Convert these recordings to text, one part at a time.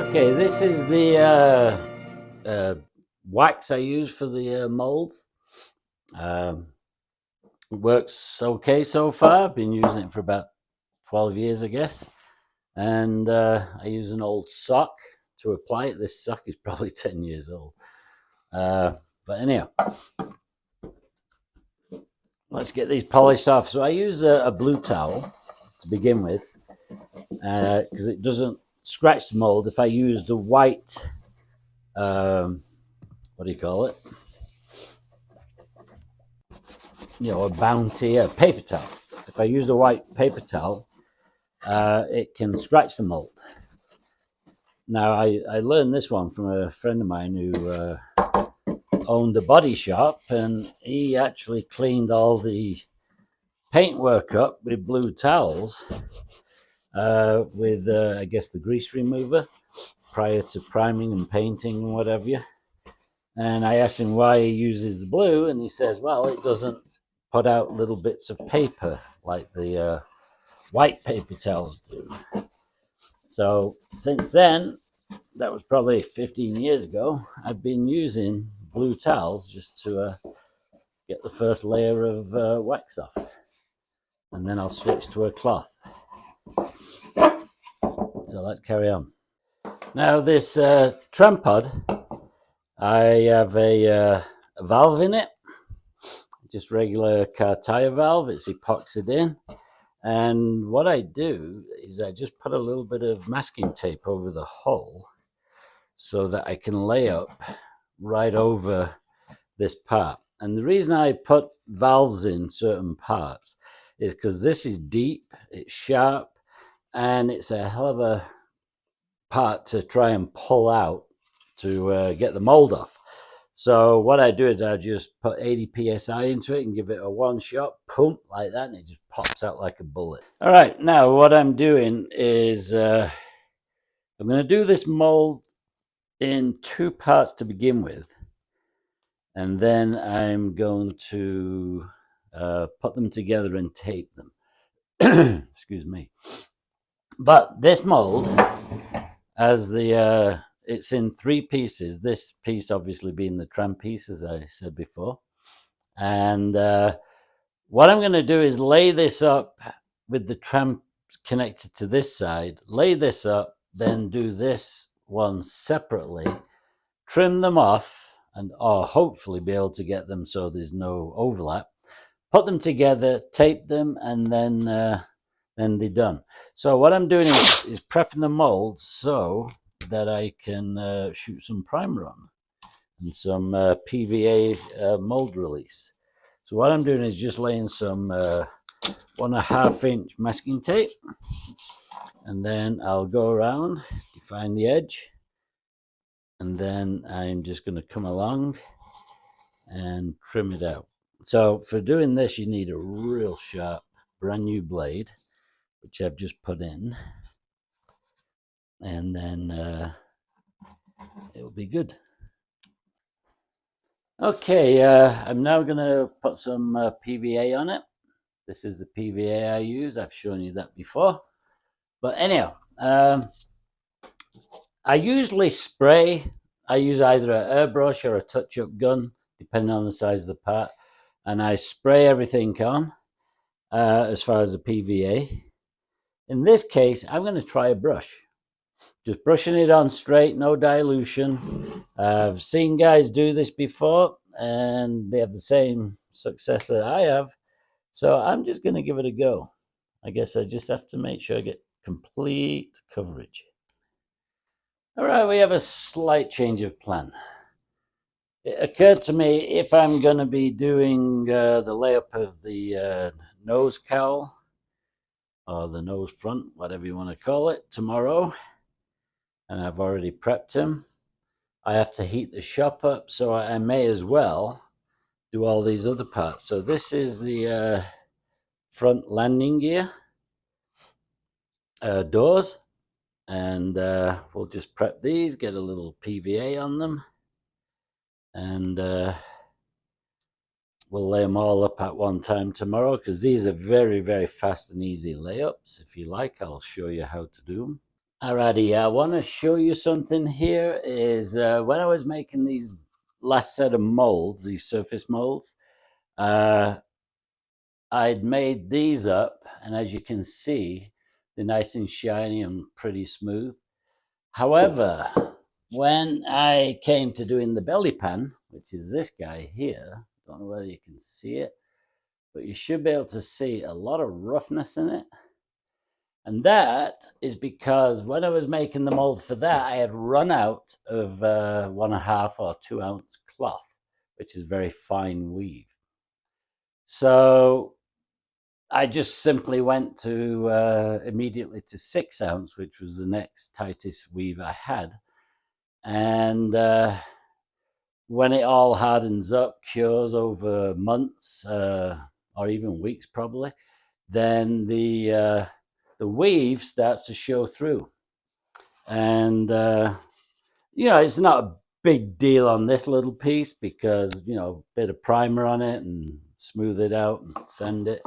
Okay, this is the wax I use for the molds. It works okay so far. I've been using it for about 12 years, I guess. And I use an old sock to apply it. This sock is probably 10 years old. But anyhow, let's get these polished off. So I use a blue towel to begin with because it doesn't scratch the mold. If I use the white, what do you call it? A Bounty, a paper towel. If I use a white paper towel, it can scratch the mold. Now, I learned this one from a friend of mine who owned a body shop, and he actually cleaned all the paintwork up with blue towels with, I guess, the grease remover prior to priming and painting and whatever. And I asked him why he uses the blue, and he says, well, it doesn't put out little bits of paper like the white paper towels do. So since then, that was probably 15 years ago, I've been using blue towels just to get the first layer of wax off. And then I'll switch to a cloth. So let's carry on. Now this trempod, I have a valve in it. Just regular car tire valve. It's epoxied in. And what I do is I just put a little bit of masking tape over the hole so that I can lay up right over this part. And the reason I put valves in certain parts is because this is deep, it's sharp, and it's a hell of a part to try and pull out to get the mold off. So what I do is I just put 80 psi into it and give it a one shot, pump like that, and it just pops out like a bullet. All right, now what I'm doing is I'm going to do this mold in two parts to begin with, and then I'm going to put them together and tape them. Excuse me. But this mold, as the it's in three pieces. This piece obviously being the tram piece, as I said before. And what I'm going to do is lay this up with the tram connected to this side, lay this up, then do this one separately, trim them off, and hopefully be able to get them so there's no overlap. Put them together, tape them, and then they're done. So what I'm doing is prepping the mold so that I can shoot some primer on and some PVA mold release. So what I'm doing is just laying some 1.5 inch masking tape, and then I'll go around, define the edge, and then I'm just going to come along and trim it out. So for doing this, you need a real sharp brand new blade, which I've just put in, and then it'll be good. Okay, I'm now going to put some PVA on it. This is the PVA I use. I've shown you that before. But anyhow, I usually spray. I use either an airbrush or a touch-up gun, depending on the size of the part. And I spray everything on as far as the PVA. In this case, I'm going to try a brush. Just brushing it on straight, no dilution. I've seen guys do this before, and they have the same success that I have. So I'm just going to give it a go. I guess I just have to make sure I get complete coverage. All right, we have a slight change of plan. It occurred to me, if I'm going to be doing the layup of the nose cowl, or the nose front, whatever you want to call it, tomorrow, and I've already prepped him, I have to heat the shop up, so I may as well do all these other parts. So this is the front landing gear doors, and we'll just prep these, get a little PVA on them, and we'll lay them all up at one time tomorrow, because these are very, very fast and easy layups. If you like, I'll show you how to do them. Alrighty, I want to show you something here. Is when I was making these last set of molds, these surface molds, I'd made these up, and as you can see, they're nice and shiny and pretty smooth. However, when I came to doing the belly pan, which is this guy here, don't know whether you can see it, but you should be able to see a lot of roughness in it. And that is because when I was making the mold for that, I had run out of 1.5 or 2 ounce cloth, which is very fine weave. So I just simply went to immediately to 6 ounce, which was the next tightest weave I had. And when it all hardens up, cures over months or even weeks probably, then the weave starts to show through. And it's not a big deal on this little piece because a bit of primer on it and smooth it out and sand it,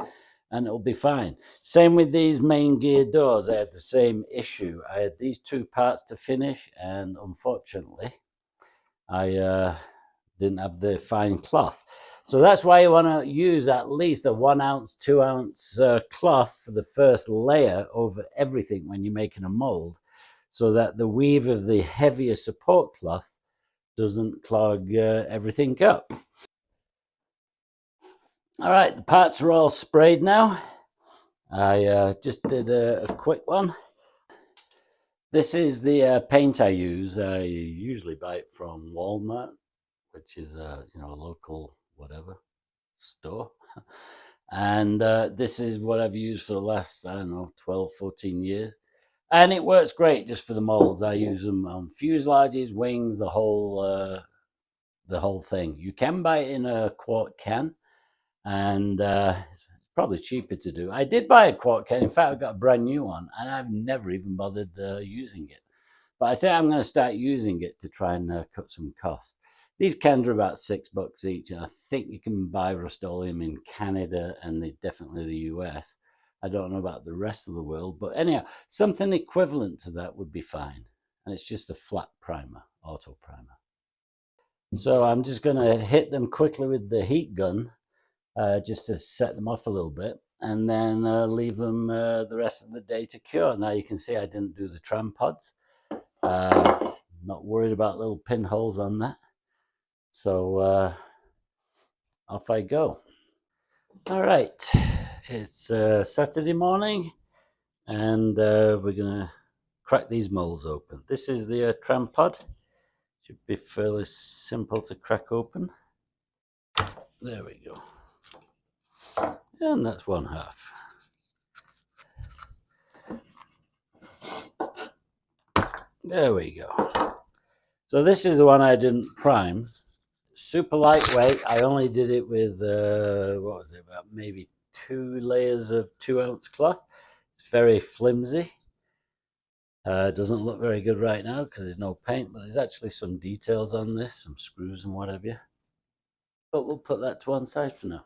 and it'll be fine. Same with these main gear doors. I had the same issue. I had these 2 parts to finish, and unfortunately I didn't have the fine cloth. So that's why you want to use at least a 1 ounce, 2 ounce cloth for the first layer over everything when you're making a mold, so that the weave of the heavier support cloth doesn't clog everything up. All right, the parts are all sprayed now. I just did a quick one. This is the paint I use. I usually buy it from Walmart, which is a local whatever store. And this is what I've used for the last, I don't know, 12, 14 years. And it works great just for the molds. I use them on fuselages, wings, the whole thing. You can buy it in a quart can, and it's probably cheaper to do. I did buy a quart can. In fact, I got a brand new one, and I've never even bothered using it. But I think I'm going to start using it to try and cut some costs. These cans are about $6 each, and I think you can buy Rust-Oleum in Canada and definitely the US. I don't know about the rest of the world, but anyhow, something equivalent to that would be fine. And it's just a flat primer, auto primer. So I'm just going to hit them quickly with the heat gun just to set them off a little bit, and then leave them the rest of the day to cure. Now you can see I didn't do the tram pods. Not worried about little pinholes on that. So off I go. All right, it's Saturday morning, and we're gonna crack these molds open. This is the tram pod. Should be fairly simple to crack open. There we go. And that's 1/2. There we go. So this is the one I didn't prime. Super lightweight. I only did it with, what was it, about maybe 2 layers of 2 ounce cloth. It's very flimsy. Doesn't look very good right now because there's no paint, but there's actually some details on this, some screws and what have you. But we'll put that to one side for now.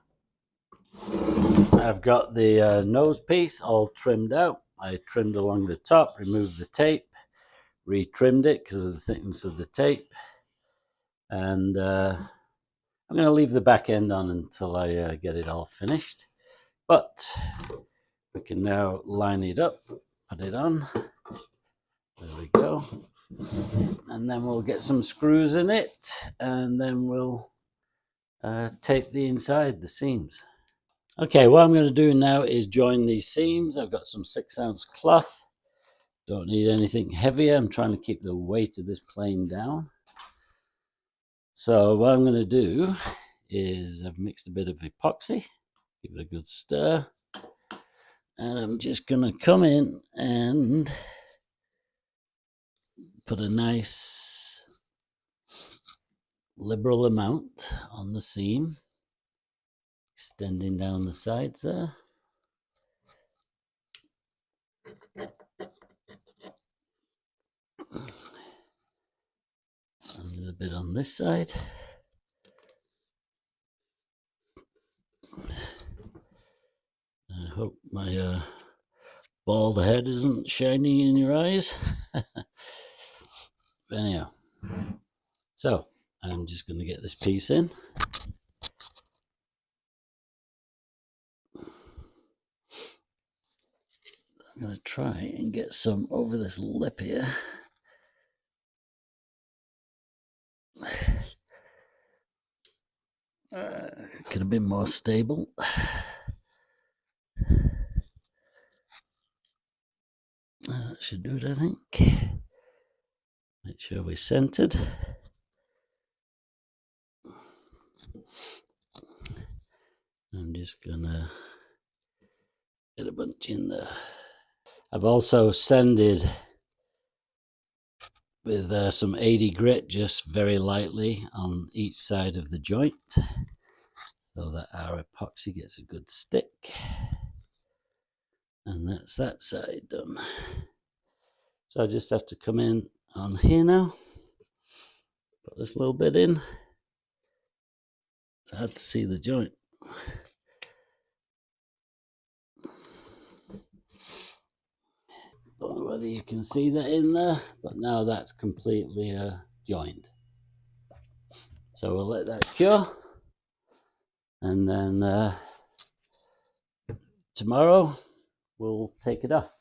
I've got the nose piece all trimmed out. I trimmed along the top, removed the tape, retrimmed it because of the thickness of the tape, and I'm going to leave the back end on until I get it all finished. But we can now line it up, put it on. There we go. And then we'll get some screws in it, and then we'll tape the inside, the seams. Okay, what I'm going to do now is join these seams. I've got some 6 ounce cloth. Don't need anything heavier. I'm trying to keep the weight of this plane down. So what I'm going to do is I've mixed a bit of epoxy, give it a good stir, and I'm just going to come in and put a nice liberal amount on the seam, extending down the sides there. And there's a bit on this side. I hope my bald head isn't shiny in your eyes. Anyhow, so I'm just going to get this piece in. I'm going to try and get some over this lip here. Could have been more stable. That should do it, I think. Make sure we're centered. I'm just gonna get a bunch in there. I've also sanded with some 80 grit just very lightly on each side of the joint so that our epoxy gets a good stick. And that's that side done. So I just have to come in on here now, put this little bit in. It's hard to see the joint. Don't know whether you can see that in there, but now that's completely joined. So we'll let that cure, and then tomorrow we'll take it off.